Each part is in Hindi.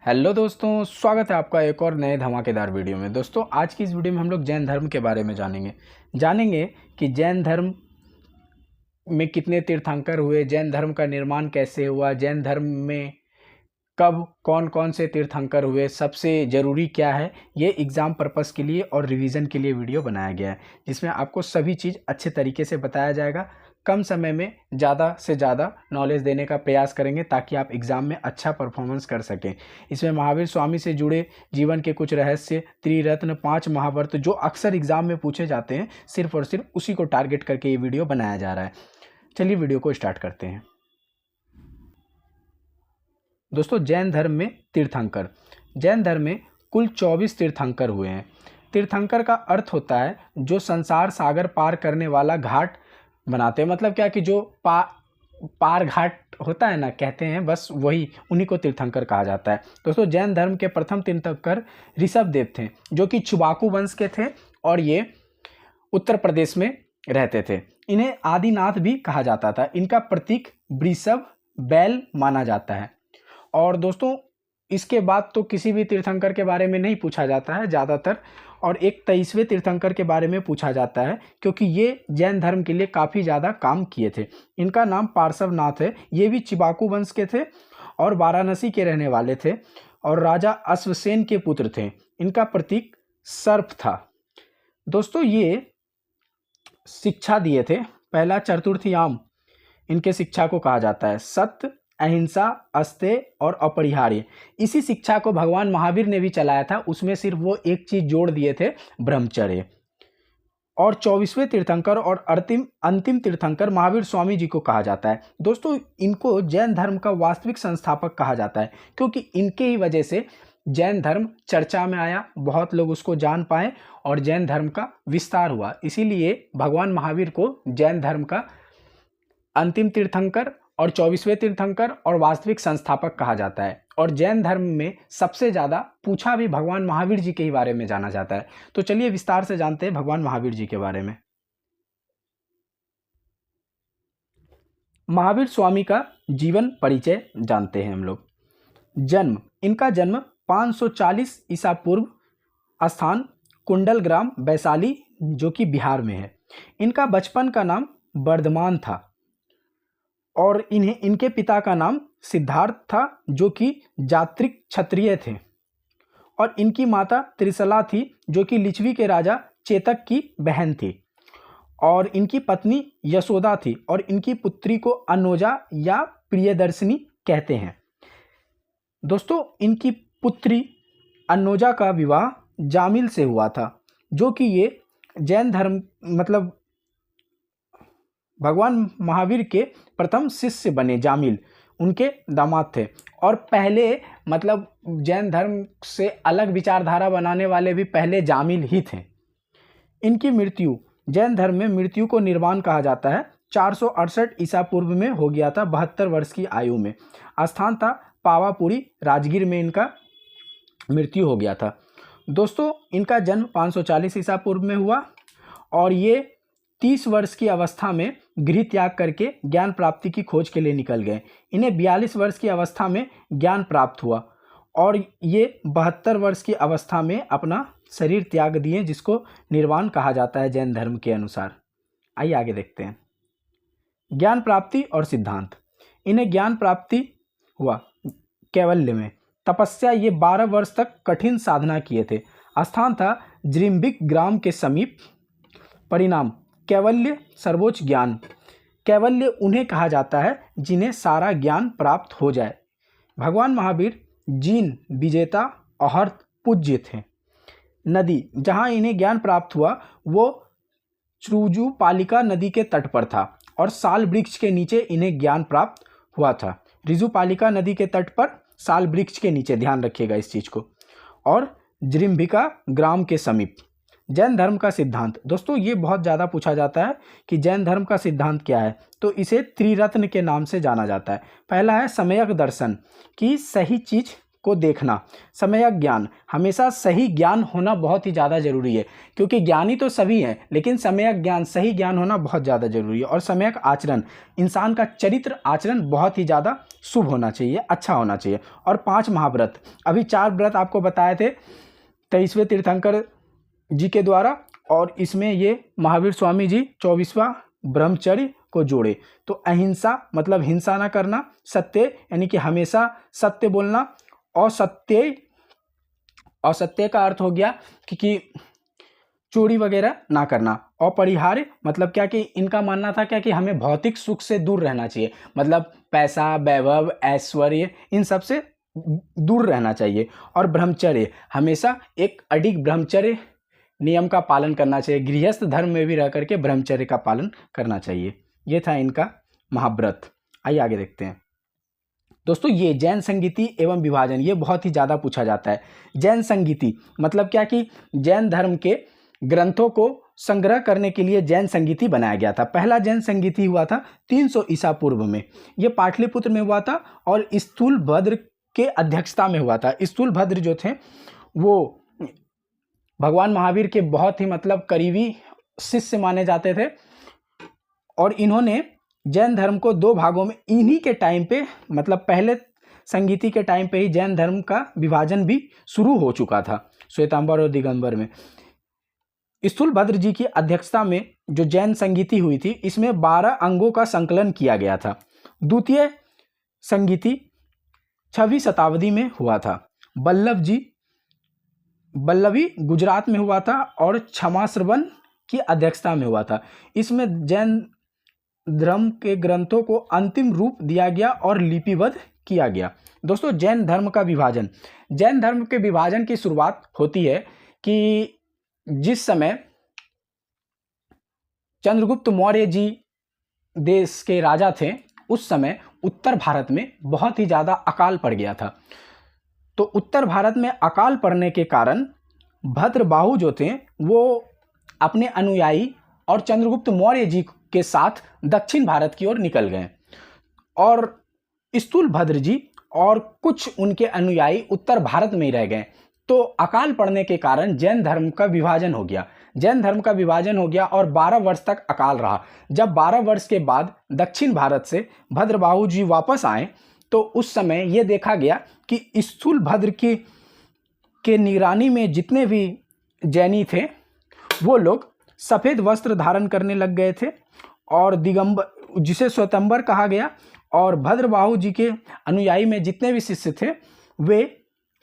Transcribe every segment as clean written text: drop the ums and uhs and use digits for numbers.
हेलो दोस्तों, स्वागत है आपका एक और नए धमाकेदार वीडियो में। दोस्तों, आज की इस वीडियो में हम लोग जैन धर्म के बारे में जानेंगे कि जैन धर्म में कितने तीर्थंकर हुए, जैन धर्म का निर्माण कैसे हुआ, जैन धर्म में कब कौन कौन से तीर्थंकर हुए, सबसे ज़रूरी क्या है। ये एग्ज़ाम पर्पस के लिए और रिवीजन के लिए वीडियो बनाया गया है, जिसमें आपको सभी चीज़ अच्छे तरीके से बताया जाएगा। कम समय में ज़्यादा से ज़्यादा नॉलेज देने का प्रयास करेंगे ताकि आप एग्ज़ाम में अच्छा परफॉर्मेंस कर सकें। इसमें महावीर स्वामी से जुड़े जीवन के कुछ रहस्य, त्रिरत्न, 5 महाव्रत जो अक्सर एग्ज़ाम में पूछे जाते हैं, सिर्फ और सिर्फ उसी को टारगेट करके ये वीडियो बनाया जा रहा है। चलिए वीडियो को स्टार्ट करते हैं। दोस्तों, जैन धर्म में तीर्थंकर, जैन धर्म में कुल 24 तीर्थंकर हुए हैं। तीर्थंकर का अर्थ होता है जो संसार सागर पार करने वाला घाट बनाते हैं। मतलब क्या कि जो पार घाट होता है ना, कहते हैं, बस वही, उन्हीं को तीर्थंकर कहा जाता है। दोस्तों, जैन धर्म के प्रथम तीर्थंकर ऋषभदेव थे, जो कि छुबाकू वंश के थे और ये उत्तर प्रदेश में रहते थे। इन्हें आदिनाथ भी कहा जाता था। इनका प्रतीक वृषभ, बैल माना जाता है। और दोस्तों, इसके बाद तो किसी भी तीर्थंकर के बारे में नहीं पूछा जाता है ज़्यादातर, और एक 23वें तीर्थंकर के बारे में पूछा जाता है, क्योंकि ये जैन धर्म के लिए काफ़ी ज़्यादा काम किए थे। इनका नाम पार्श्वनाथ है। ये भी चिबाकू वंश के थे और वाराणसी के रहने वाले थे और राजा अश्वसेन के पुत्र थे। इनका प्रतीक सर्प था। दोस्तों, ये शिक्षा दिए थे। पहला चतुर्थीयाम इनके शिक्षा को कहा जाता है। सत्य, अहिंसा, अस्तेय और अपरिहार्य। इसी शिक्षा को भगवान महावीर ने भी चलाया था। उसमें सिर्फ वो एक चीज जोड़ दिए थे, ब्रह्मचर्य। और 24वें तीर्थंकर और अंतिम तीर्थंकर महावीर स्वामी जी को कहा जाता है। दोस्तों, इनको जैन धर्म का वास्तविक संस्थापक कहा जाता है, क्योंकि इनके ही वजह से जैन धर्म चर्चा में आया, बहुत लोग उसको जान पाए और जैन धर्म का विस्तार हुआ। इसीलिए भगवान महावीर को जैन धर्म का अंतिम तीर्थंकर और 24वें तीर्थंकर और वास्तविक संस्थापक कहा जाता है। और जैन धर्म में सबसे ज़्यादा पूछा भी भगवान महावीर जी के ही बारे में जाना जाता है। तो चलिए विस्तार से जानते हैं भगवान महावीर जी के बारे में। महावीर स्वामी का जीवन परिचय जानते हैं हम लोग। जन्म, इनका जन्म 540 ईसा पूर्व, स्थान कुंडल ग्राम, वैशाली, जो कि बिहार में है। इनका बचपन का नाम वर्धमान था और इनके पिता का नाम सिद्धार्थ था, जो कि जात्रिक क्षत्रिय थे। और इनकी माता त्रिशला थी, जो कि लिच्छवी के राजा चेतक की बहन थी। और इनकी पत्नी यशोदा थी और इनकी पुत्री को अनोजा या प्रियदर्शिनी कहते हैं। दोस्तों, इनकी पुत्री अनोजा का विवाह जामिल से हुआ था, जो कि ये जैन धर्म मतलब भगवान महावीर के प्रथम शिष्य बने। जामिल उनके दामाद थे और पहले मतलब जैन धर्म से अलग विचारधारा बनाने वाले भी पहले जामिल ही थे। इनकी मृत्यु, जैन धर्म में मृत्यु को निर्वाण कहा जाता है, 468 ईसा पूर्व में हो गया था, 72 वर्ष की आयु में। स्थान था पावापुरी, राजगीर में इनका मृत्यु हो गया था। दोस्तों, इनका जन्म 540 ईसा पूर्व में हुआ और ये 30 वर्ष की अवस्था में गृह त्याग करके ज्ञान प्राप्ति की खोज के लिए निकल गए। इन्हें 42 वर्ष की अवस्था में ज्ञान प्राप्त हुआ और ये 72 वर्ष की अवस्था में अपना शरीर त्याग दिए, जिसको निर्वाण कहा जाता है जैन धर्म के अनुसार। आइए आगे देखते हैं। ज्ञान प्राप्ति और सिद्धांत। इन्हें ज्ञान प्राप्ति हुआ कैवल्य में। तपस्या, ये 12 वर्ष तक कठिन साधना किए थे। स्थान था जृंभिक ग्राम के समीप। परिणाम, कैवल्य, सर्वोच्च ज्ञान। कैवल्य उन्हें कहा जाता है जिन्हें सारा ज्ञान प्राप्त हो जाए। भगवान महावीर जीन विजेता और पूज्य थे। नदी, जहाँ इन्हें ज्ञान प्राप्त हुआ वो ऋजुपालिका नदी के तट पर था और साल वृक्ष के नीचे इन्हें ज्ञान प्राप्त हुआ था। ऋजुपालिका नदी के तट पर साल वृक्ष के नीचे, ध्यान रखिएगा इस चीज़ को। और जृंभिका ग्राम के समीप। जैन धर्म का सिद्धांत। दोस्तों, ये बहुत ज़्यादा पूछा जाता है कि जैन धर्म का सिद्धांत क्या है, तो इसे त्रिरत्न के नाम से जाना जाता है। पहला है सम्यक दर्शन, कि सही चीज़ को देखना। सम्यक ज्ञान, हमेशा सही ज्ञान होना बहुत ही ज़्यादा जरूरी है, क्योंकि ज्ञानी तो सभी हैं लेकिन सम्यक ज्ञान, सही ज्ञान होना बहुत ज़्यादा जरूरी है। और सम्यक आचरण, इंसान का चरित्र आचरण बहुत ही ज़्यादा शुभ होना चाहिए, अच्छा होना चाहिए। और 5 महाव्रत, अभी 4 व्रत आपको बताए थे 23वें तीर्थंकर जी के द्वारा, और इसमें ये महावीर स्वामी जी 24वां ब्रह्मचर्य को जोड़े। तो अहिंसा मतलब हिंसा ना करना, सत्य यानी कि हमेशा सत्य बोलना, असत्य का अर्थ हो गया कि चोरी वगैरह ना करना। अपरिहार्य मतलब क्या कि इनका मानना था क्या कि हमें भौतिक सुख से दूर रहना चाहिए, मतलब पैसा, वैभव, ऐश्वर्य, इन सब से दूर रहना चाहिए। और ब्रह्मचर्य, हमेशा एक अडिग ब्रह्मचर्य नियम का पालन करना चाहिए, गृहस्थ धर्म में भी रह करके ब्रह्मचर्य का पालन करना चाहिए। ये था इनका महाव्रत। आइए आगे देखते हैं दोस्तों, ये जैन संगीति एवं विभाजन, ये बहुत ही ज़्यादा पूछा जाता है। जैन संगीति मतलब क्या कि जैन धर्म के ग्रंथों को संग्रह करने के लिए जैन संगीति बनाया गया था। पहला जैन संगीति हुआ था 300 ईसा पूर्व में, ये पाटलिपुत्र में हुआ था और स्थूलभद्र के अध्यक्षता में हुआ था। स्थूलभद्र जो थे वो भगवान महावीर के बहुत ही मतलब करीबी शिष्य माने जाते थे, और इन्होंने जैन धर्म को 2 भागों में, इन्हीं के टाइम पे मतलब पहले संगीति के टाइम पे ही जैन धर्म का विभाजन भी शुरू हो चुका था, श्वेतांबर और दिगंबर में। स्थूलभद्र जी की अध्यक्षता में जो जैन संगीति हुई थी, इसमें 12 अंगों का संकलन किया गया था। द्वितीय संगीति 6वीं शताब्दी में हुआ था। बल्लभी गुजरात में हुआ था और क्षमाश्रवण की अध्यक्षता में हुआ था। इसमें जैन धर्म के ग्रंथों को अंतिम रूप दिया गया और लिपिबद्ध किया गया। दोस्तों, जैन धर्म का विभाजन, जैन धर्म के विभाजन की शुरुआत होती है कि जिस समय चंद्रगुप्त मौर्य जी देश के राजा थे, उस समय उत्तर भारत में बहुत ही ज़्यादा अकाल पड़ गया था। तो उत्तर भारत में अकाल पड़ने के कारण भद्रबाहु जो थे वो अपने अनुयायी और चंद्रगुप्त मौर्य जी के साथ दक्षिण भारत की ओर निकल गए, और स्थूलभद्र जी और कुछ उनके अनुयायी उत्तर भारत में ही रह गए। तो अकाल पड़ने के कारण जैन धर्म का विभाजन हो गया। जैन धर्म का विभाजन हो गया और 12 वर्ष तक अकाल रहा। जब 12 वर्ष के बाद दक्षिण भारत से भद्रबाहु जी वापस आए, तो उस समय ये देखा गया कि स्थूलभद्र के निगरानी में जितने भी जैनी थे वो लोग सफ़ेद वस्त्र धारण करने लग गए थे, और दिगंबर, जिसे श्वेतांबर कहा गया, और भद्रबाहु जी के अनुयायी में जितने भी शिष्य थे वे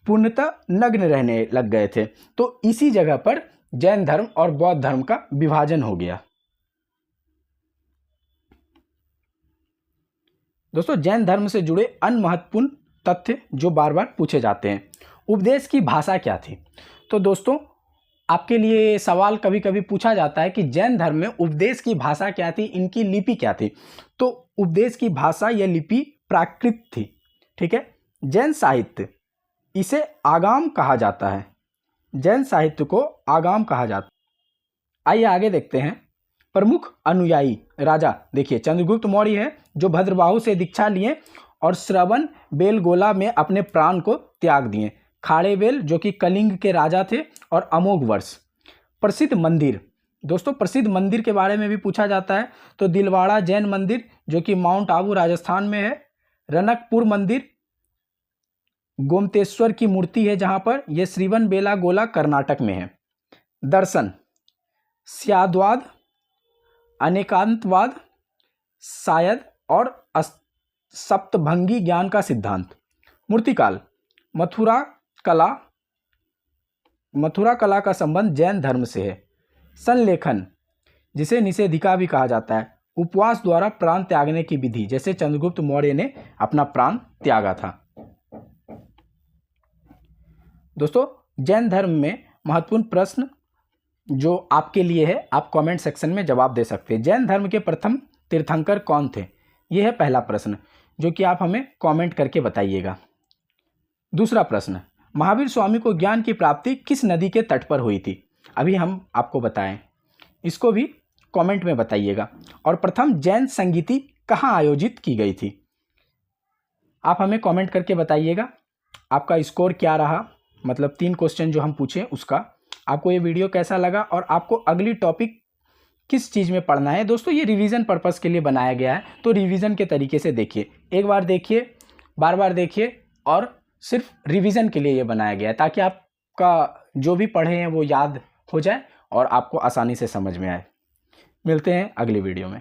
पूर्णतः नग्न रहने लग गए थे। तो इसी जगह पर जैन धर्म और बौद्ध धर्म का विभाजन हो गया। दोस्तों, जैन धर्म से जुड़े अन्य महत्वपूर्ण तथ्य जो बार बार पूछे जाते हैं। उपदेश की भाषा क्या थी? तो दोस्तों, आपके लिए सवाल कभी कभी पूछा जाता है कि जैन धर्म में उपदेश की भाषा क्या थी, इनकी लिपि क्या थी? तो उपदेश की भाषा या लिपि प्राकृत थी। ठीक है। जैन साहित्य, इसे आगाम कहा जाता है। जैन साहित्य को आगाम कहा जाता है। आइए आगे देखते हैं। प्रमुख अनुयायी राजा, देखिए चंद्रगुप्त मौर्य है जो भद्रबाहु से दीक्षा लिए और श्रवण बेलगोला में अपने प्राण को त्याग दिए। खाड़ेबेल जो कि कलिंग के राजा थे, और अमोघ वर्ष। प्रसिद्ध मंदिर, दोस्तों प्रसिद्ध मंदिर के बारे में भी पूछा जाता है। तो दिलवाड़ा जैन मंदिर जो कि माउंट आबू राजस्थान में है। रनकपुर मंदिर, गोमतेश्वर की मूर्ति है जहाँ पर, यह श्रीवन बेलागोला कर्नाटक में है। दर्शन, स्याद्वाद, अनेकांतवाद, शायद और सप्तभंगी ज्ञान का सिद्धांत। मूर्तिकाल, मथुरा कला का संबंध जैन धर्म से है। संलेखन, जिसे निषेधिका भी कहा जाता है, उपवास द्वारा प्राण त्यागने की विधि, जैसे चंद्रगुप्त मौर्य ने अपना प्राण त्यागा था। दोस्तों, जैन धर्म में महत्वपूर्ण प्रश्न जो आपके लिए है, आप कमेंट सेक्शन में जवाब दे सकते हैं। जैन धर्म के प्रथम तीर्थंकर कौन थे? यह है पहला प्रश्न जो कि आप हमें कमेंट करके बताइएगा। दूसरा प्रश्न, महावीर स्वामी को ज्ञान की प्राप्ति किस नदी के तट पर हुई थी? अभी हम आपको बताएं, इसको भी कमेंट में बताइएगा। और प्रथम जैन संगीति कहाँ आयोजित की गई थी? आप हमें कमेंट करके बताइएगा। आपका स्कोर क्या रहा, मतलब 3 क्वेश्चन जो हम पूछे उसका। आपको ये वीडियो कैसा लगा और आपको अगली टॉपिक किस चीज़ में पढ़ना है। दोस्तों ये रिवीजन पर्पस के लिए बनाया गया है, तो रिवीजन के तरीके से देखिए, एक बार देखिए, बार बार देखिए, और सिर्फ रिवीजन के लिए ये बनाया गया है ताकि आपका जो भी पढ़े हैं वो याद हो जाए और आपको आसानी से समझ में आए। मिलते हैं अगली वीडियो में।